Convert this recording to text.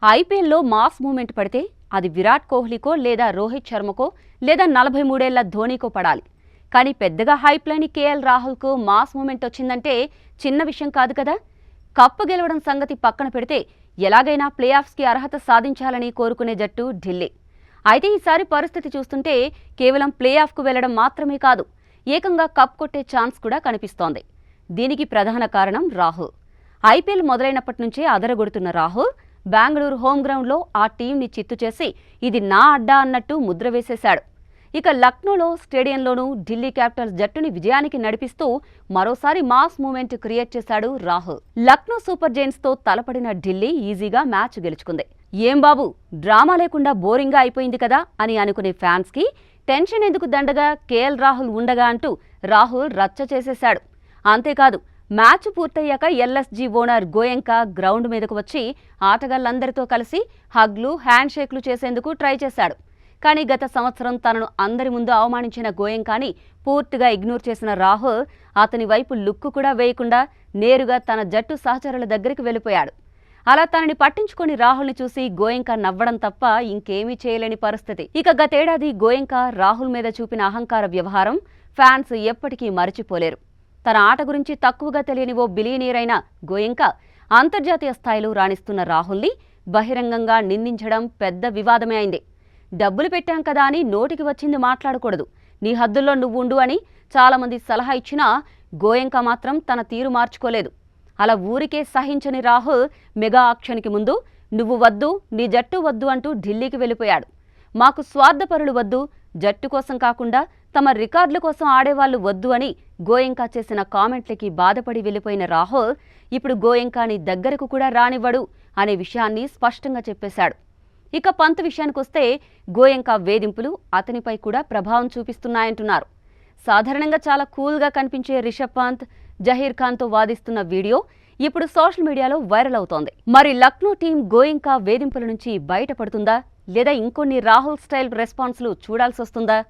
ఐపీఎల్లో mass moment పడితే అది విరాట్ కోహ్లీకో లేదా రోహిత్ శర్మకో లేదా 43 ఏళ్ల ధోనీకో పడాలి. కానీ పెద్దగా హైప్ లేని కేఎల్ రాహుల్కు మాస్ మూమెంట్ వచ్చిందంటే చిన్న విషయం కాదు కదా. కప్పు గెలవడం సంగతి పక్కన పెడితే ఎలాగైనా ప్లే ఆఫ్స్కి అర్హత సాధించాలని కోరుకునే జట్టు ఢిల్లీ. అయితే ఈసారి పరిస్థితి చూస్తుంటే కేవలం ప్లే ఆఫ్కు వెళ్లడం మాత్రమే కాదు, ఏకంగా కప్ కొట్టే ఛాన్స్ కూడా కనిపిస్తోంది. దీనికి ప్రధాన కారణం రాహుల్. ఐపీఎల్ మొదలైనప్పటి నుంచే అదరగొడుతున్న రాహుల్ బెంగళూరు హోమ్ గ్రౌండ్లో ఆ టీంని చిత్తు చేసి ఇది నా అడ్డా అన్నట్టు ముద్ర వేసేశాడు. ఇక లక్నోలో స్టేడియంలోనూ ఢిల్లీ క్యాపిటల్స్ జట్టుని విజయానికి నడిపిస్తూ మరోసారి మాస్ మూమెంట్ క్రియేట్ చేశాడు రాహుల్. లక్నో సూపర్ జైంట్స్తో తలపడిన ఢిల్లీ ఈజీగా మ్యాచ్ గెలుచుకుంది. ఏం బాబు, డ్రామా లేకుండా బోరింగ్గా అయిపోయింది కదా అని అనుకునే ఫ్యాన్స్కి టెన్షన్ ఎందుకు దండగా కేఎల్ రాహుల్ ఉండగా అంటూ రాహుల్ రచ్చ చేసేశాడు. అంతేకాదు, మ్యాచ్ పూర్తయ్యాక ఎల్ఎస్జీ ఓనర్ గోయంకా గ్రౌండ్ మీదకు వచ్చి ఆటగాళ్లందరితో కలిసి హగ్లు, హ్యాండ్ షేక్లు చేసేందుకు ట్రై చేశాడు. కానీ గత సంవత్సరం తనను అందరి ముందు అవమానించిన గోయంకాని పూర్తిగా ఇగ్నోర్ చేసిన రాహుల్ అతని వైపు లుక్కు కూడా వేయకుండా నేరుగా తన జట్టు సహచరుల దగ్గరికి వెళ్ళిపోయాడు. అలా తనని పట్టించుకొని రాహుల్ని చూసి గోయంకా నవ్వడం తప్ప ఇంకేమీ చేయలేని పరిస్థితి. ఇక గతేడాది గోయంకా రాహుల్ మీద చూపిన అహంకార వ్యవహారం ఫ్యాన్స్ ఎప్పటికీ మరచిపోలేరు. తన ఆట గురించి తక్కువగా తెలియని ఓ బిలియనీర్ అయిన గోయంకా అంతర్జాతీయ స్థాయిలో రాణిస్తున్న రాహుల్ని బహిరంగంగా నిందించడం పెద్ద వివాదమే అయింది. డబ్బులు పెట్టాం కదా అని నోటికి వచ్చింది మాట్లాడకూడదు, నీ హద్దుల్లో నువ్వుండు అని చాలామంది సలహా ఇచ్చినా గోయంకా మాత్రం తన తీరు మార్చుకోలేదు. అలా ఊరికే సహించని రాహుల్ మెగా ఆక్షన్కి ముందు నువ్వు వద్దు, నీ జట్టు వద్దు అంటూ ఢిల్లీకి వెళ్ళిపోయాడు. మాకు స్వార్థపరులు వద్దు, జట్టు కోసం కాకుండా తమ రికార్డుల కోసం ఆడేవాళ్లు వద్దు అని గోయంకా చేసిన కామెంట్లకి బాధపడి వెళ్ళిపోయిన రాహుల్ ఇప్పుడు గోయంకాని దగ్గరకు కూడా రానివ్వడు అనే విషయాన్ని స్పష్టంగా చెప్పేశాడు. ఇక పంత్ విషయానికొస్తే గోయంకా వేధింపులు అతనిపై కూడా ప్రభావం చూపిస్తున్నాయంటున్నారు. సాధారణంగా చాలా కూల్గా కనిపించే రిషబ్ పంత్ జహీర్ ఖాన్తో వాదిస్తున్న వీడియో ఇప్పుడు సోషల్ మీడియాలో వైరల్ అవుతోంది. మరి లక్నో టీం గోయంకా వేధింపుల నుంచి బయటపడుతుందా లేదా ఇంకొన్ని రాహుల్ స్టైల్ రెస్పాన్స్లు చూడాల్సి వస్తుందా?